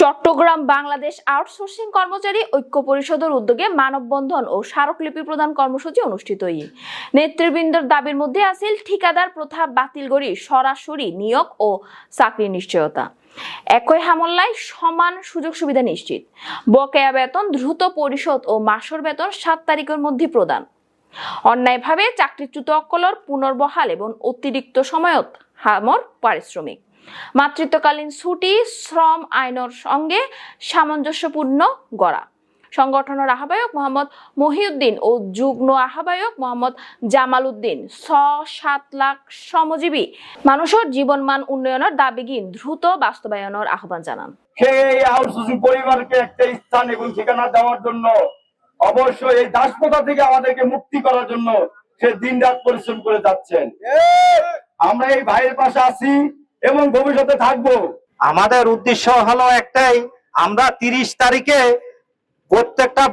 Chittagong Bangladesh outsourcing কর্মচারী ঐক্য পরিষদের উদ্যোগে মানববন্ধন ও স্মারকলিপি প্রদান কর্মসূচি অনুষ্ঠিত। নেতৃবৃন্দের দাবির মধ্যে আছিল ঠিকাদার প্রথা বাতিল করে সরাসরি নিয়োগ ও চাকরি নিশ্চয়তা, একই হামলায় সমান সুযোগ সুবিধা নিশ্চিত, বকেয়া বেতন দ্রুত পরিশোধ ও মাসর বেতন 7 তারিখের মধ্যে প্রদান, অন্যায়ভাবে চাকরিচ্যুত অকলর পুনর্বহাল এবং অতিরিক্ত সময়ত হামর পারিশ্রমিক, মাতৃত্বকালীন ছুটি শ্রম আইনের সঙ্গে সামঞ্জস্যপূর্ণ গড়া। সংগঠনের আহ্বায়ক মোহাম্মদ মহিউদ্দিন ও যুগ্ম আহ্বায়ক মোহাম্মদ জামাল উদ্দিন 6-7 লাখ শ্রমজীবী মানুষের জীবনমান উন্নয়নের দাবিগিন দ্রুত বাস্তবায়নের আহ্বান জানান। সেই আউটসোর্সিং পরিবারকে একটা স্থান এবং ঠিকানা দেওয়ার জন্য অবশ্যই এই দাসপ্রথা থেকে আমাদেরকে মুক্তি করার জন্য সে দিনরাত পরিশ্রম করে যাচ্ছেন। আমরা এই ভাইয়ের পাশে আছি এবং ভবিষ্যতে থাকবো। আমাদের উদ্দেশ্য হলো একটাই, আমরা 30 তারিখে প্রত্যেকটা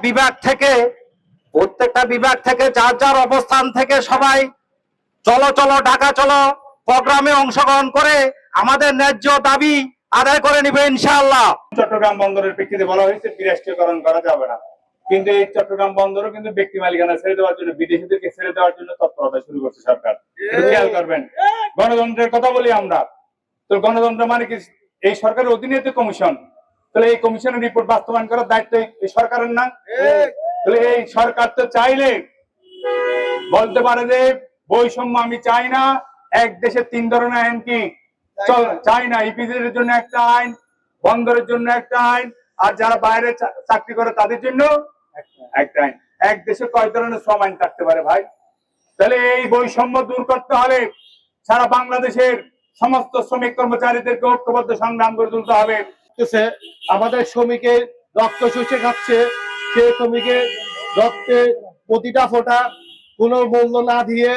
বিভাগ থেকে যার যার অবস্থান থেকে সবাই চলো চলো ঢাকা চলো প্রোগ্রামে অংশগ্রহণ করে আমাদের ন্যায্য দাবি আদায় করে নিবে ইনশাআল্লাহ। চট্টগ্রাম বন্দরের প্রেক্ষিতে বলা হয়েছে বিরাষ্ট্রীয়করণ করা যাবে না, কিন্তু এই চট্টগ্রাম বন্দরও কিন্তু ব্যক্তি মালিকানা ছেড়ে দেওয়ার জন্য, বিদেশিদেরকে ছেড়ে দেওয়ার জন্য তৎপরতা শুরু করছে সরকার। খেয়াল করবেন, গণতন্ত্রের কথা বলি আমরা, তো গণতন্ত্র মানে কি? এই সরকারের অধীনে তো কমিশন, তাহলে এই কমিশনের রিপোর্ট বাস্তবায়ন করার দায়িত্ব এই সরকারের না? তাহলে এই সরকার তো চাইলে বলতে পারে যে বৈষম্য আমি চাই না, এক দেশে 3 ধরনের আইন কি চাই না, ইপিজেডের জন্য একটা আইন, বন্দরের জন্য একটা আইন, আর যারা বাইরে চাকরি করে তাদের জন্য একটা আইন। এক দেশে কয় ধরনের শ্রম আইন থাকতে পারে ভাই? তাহলে এই বৈষম্য দূর করতে হলে সারা বাংলাদেশের সমস্ত শ্রমিক কর্মচারীদেরকে ঐক্যবদ্ধ সংগ্রাম করে তুলতে হবে। আমাদের শ্রমিকের রক্ত শুষে খাচ্ছে, সে শ্রমিকের রক্তে প্রতিটা ফোঁটা কোনো মূল্য না দিয়ে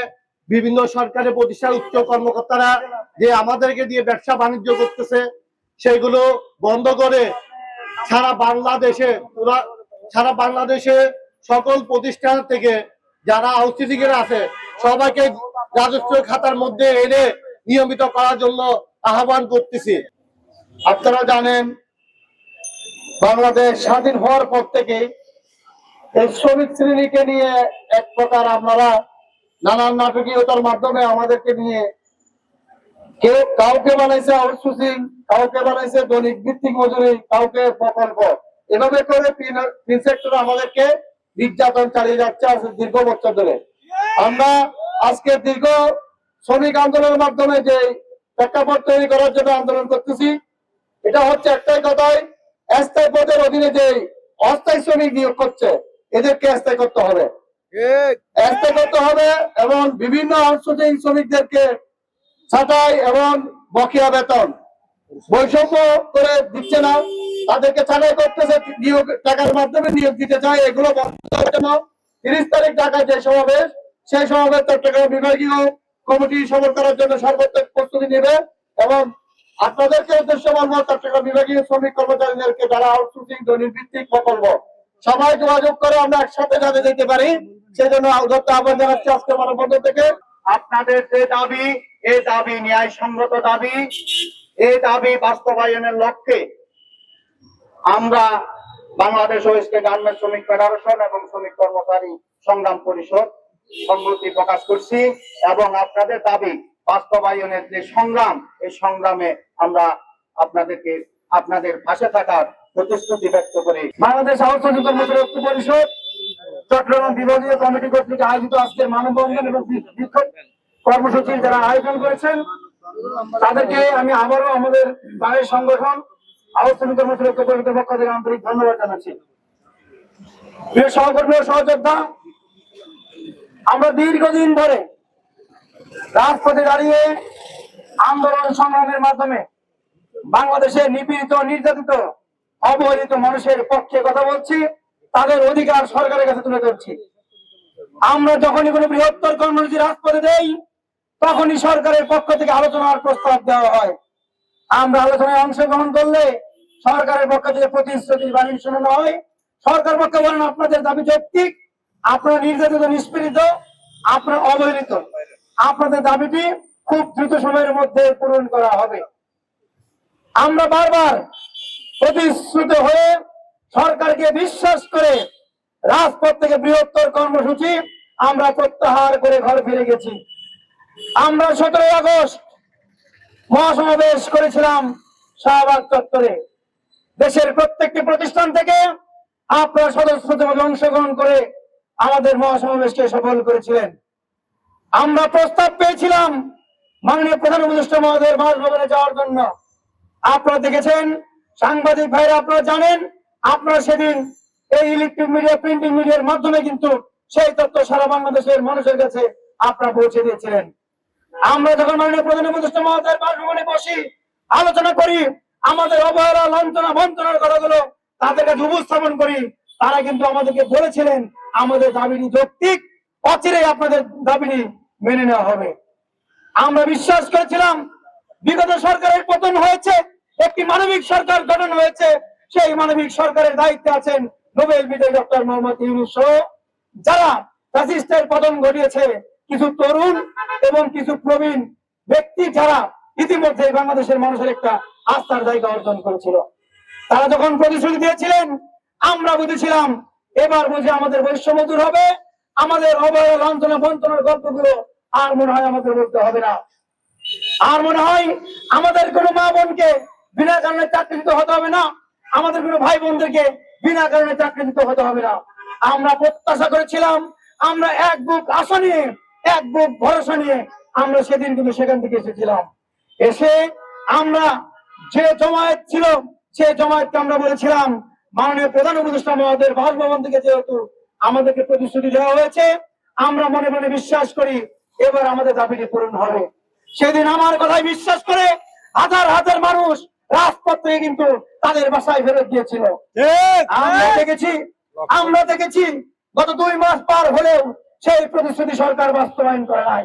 বিভিন্ন সরকারি প্রতিষ্ঠান উচ্চ কর্মকর্তারা যে আমাদেরকে দিয়ে ব্যবসা বাণিজ্য করতেছে, সেগুলো বন্ধ করে সারা বাংলাদেশে সকল প্রতিষ্ঠান থেকে যারা আউটসোর্সিং এর আছে সবাইকে রাজস্ব খাতার মধ্যে এনে নিয়মিত করার জন্য আহ্বান করতেছি। আপনারা জানেন, বাংলাদেশ স্বাধীন হওয়ার পর থেকে এই শ্রমিক শ্রেণীকে নিয়ে এক প্রকার আপনারা নানান নাটকীয়তার মাধ্যমে আমাদেরকে নিয়ে কাউকে বানাইছে আউটসোর্সিং, কাউকে বানাইছে দৈনিক ভিত্তিক মজুরি, কাউকে প্রকল্প, এভাবে করে তিন সেক্টরে আমাদেরকে নির্যাতন চালিয়ে যাচ্ছে দীর্ঘ বছর ধরে। আমরা আজকে দীর্ঘ শ্রমিক আন্দোলনের মাধ্যমে যে প্রেক্ষাপট তৈরি করার জন্য আন্দোলন করতেছি, এটা হচ্ছে একটাই কথাই, স্থায়ী পদের অধীনে যে অস্থায়ী শ্রমিক নিয়োগ করছে এদেরকে স্থায়ী করতে হবে, এবং বিভিন্ন আউটসোর্সিং শ্রমিকদেরকে ছাঁটাই এবং বকেয়া বেতন বৈষম্য করে দিচ্ছে না, তাদেরকে ছাঁটাই করতেছে, নিয়োগ টাকার মাধ্যমে নিয়োগ দিতে চায়। এগুলো বন্ধ করার জন্য 30 তারিখ ঢাকায় যে সমাবেশ, সেই সমাবেশ চট্টগ্রাম বিভাগীয় কমিটি সফল করার জন্য সর্বোচ্চ প্রস্তুতি নেবে। এবং আপনাদেরকে উদ্দেশ্য বলবো, চট্টগ্রাম বিভাগীয় শ্রমিক কর্মচারীদেরকে যারা আউটসোর্সিং দৈনিক ভিত্তিক প্রকল্প, সবাই যোগাযোগ করে আমরা একসাথে যাতে যেতে পারি, সেজন্য আহ্বান জানাচ্ছি আজকে মানববন্ধন থেকে। আপনাদের যে দাবি, এই দাবি ন্যায়সঙ্গত দাবি, এই দাবি বাস্তবায়নের লক্ষ্যে আমরা বাংলাদেশ ওয়েস্ট গার্মেন্টস শ্রমিক ফেডারেশন এবং শ্রমিক কর্মচারী সংগ্রাম পরিষদ সংহতি প্রকাশ করছি, এবং আপনাদের দাবি বাস্তবায়নের যে সংগ্রাম, এই সংগ্রামে আমরা আপনাদের পাশে থাকার প্রতিশ্রুতি ব্যক্ত করি। বাংলাদেশ আউটসোর্সিং কর্মচারী ঐক্য পরিষদ চট্টগ্রাম বিভাগীয় কমিটি কর্তৃক আয়োজিত আজকের মানববন্ধন এবং বিক্ষোভ কর্মসূচি যারা আয়োজন করেছেন, তাদেরকে আমি আবারও আমাদের বাংলাদেশ সংগঠন আউটসোর্সিং কর্মচারী ঐক্য পরিষদের পক্ষ থেকে আন্তরিক ধন্যবাদ জানাচ্ছি। প্রিয় সহকর্মী ও সহযোদ্ধা, আমরা দীর্ঘদিন ধরে রাজপথে দাঁড়িয়ে আন্দোলন সংগ্রামের মাধ্যমে বাংলাদেশের নিপীড়িত, নির্যাতিত, অবহেলিত মানুষের পক্ষে কথা বলছি, তাদের অধিকার সরকারের কাছে তুলে ধরছি। আমরা যখনই কোনো বৃহত্তর কর্মসূচি রাজপথে দেই, তখনই সরকারের পক্ষ থেকে আলোচনার প্রস্তাব দেওয়া হয়। আমরা আলোচনায় অংশগ্রহণ করলে সরকারের পক্ষ থেকে প্রতিশ্রুতির বাণী শোনানো হয়। সরকার পক্ষ বলেন আপনাদের দাবি যৌক্তিক, আপনারা নির্যাতিত, নিষ্পীড়িত, আপনারা অবহেলিত, আপনাদের দাবিটি খুব দ্রুত সময়ের মধ্যে পূরণ করা হবে। আমরা বারবার প্রতিশ্রুত হয়ে সরকারকে বিশ্বাস করে রাজপথ থেকে বৃহত্তর কর্মসূচি আমরা প্রত্যাহার করে ঘরে ফিরে গেছি। আমরা 17 আগস্ট মহাসমাবেশ করেছিলাম শাহবাগ চত্বরে। দেশের প্রত্যেকটি প্রতিষ্ঠান থেকে আপনারা স্বতঃস্ফূর্তভাবে অংশগ্রহণ করে আমাদের মহাসমাবেশকে সফল করেছিলেন। আমরা প্রস্তাব পেয়েছিলাম মাননীয় প্রধান উপদেষ্টা মহোদয়ের বাসভবনে যাওয়ার জন্য। আপনারা দেখেছেন, সাংবাদিক ভাইরা আপনারা জানেন, আপনারা সেদিন এই ইলেকট্রিক মিডিয়া, প্রিন্টিং মিডিয়ার মাধ্যমে কিন্তু সেই তথ্য সারা বাংলাদেশের মানুষের কাছে আপনারা পৌঁছে দিয়েছিলেন। আমরা যখন মাননীয় প্রধান উপদেষ্টা মহোদয়ের বাসভবনে বসি, আলোচনা করি, আমাদের অবহেলা, লাঞ্ছনা, বঞ্চনার কথাগুলো তাদের কাছে উপস্থাপন করি, তারা কিন্তু আমাদেরকে বলেছিলেন আমাদের দাবিটি যৌক্তিক, অচিরেই আপনাদের দাবিটি মেনে নেওয়া হবে। আমরা বিশ্বাস করেছিলাম বিগত সরকারের পতন হয়েছে, একটি মানবিক সরকার গঠন হয়েছে, সেই মানবিক সরকারের দায়িত্বে আছেন নোবেল বিজয়ী ডক্টর মোহাম্মদ ইউনূস সহ যারা ফ্যাসিস্টের পতন ঘটিয়েছে, কিছু তরুণ এবং কিছু প্রবীণ ব্যক্তি যারা ইতিমধ্যে বাংলাদেশের মানুষের একটা আস্থার জায়গা অর্জন করেছিল। তারা যখন প্রতিশ্রুতি দিয়েছিলেন, আমরা বুঝেছিলাম এবার বুঝে আমাদের বৈষম্য দূর হবে, আমাদের অবহেলা, লাঞ্ছনা, বঞ্চনার গল্পগুলো আর মনে হয় আমাদের বলতে হবে না। আর মনে হয় আমাদের কোনো মা বোনকে বিনা কারণে চাকরিচ্যুত হতে হবে না, আমাদের কোনো ভাই বোনদেরকে বিনা কারণে চাকরিচ্যুত হতে হবে না। আমরা প্রত্যাশা করেছিলাম, আমরা এক বুক আশা নিয়ে, এক বুক ভরসা নিয়ে আমরা সেদিন কিন্তু সেখান থেকে এসেছিলাম। এসে আমরা যে জমায়েত ছিল, সেই জমায়েতকে আমরা বলেছিলাম মাননীয় প্রধান উপদেষ্টা মহোদয়ের বাসভবন থেকে যেহেতু আমাদেরকে প্রতিশ্রুতি দেওয়া হয়েছে, আমরা মনে মনে বিশ্বাস করি এবার আমাদের দাবিটি পূরণ হবে। সেদিন আমার কথায় বিশ্বাস করে হাজার হাজার মানুষ রাজপথ থেকে কিন্তু তাদের বাসায় ফেরত দিয়েছিল। আমরা দেখেছি গত 2 মাস পার হলেও সেই প্রতিশ্রুতি সরকার বাস্তবায়ন করে নাই।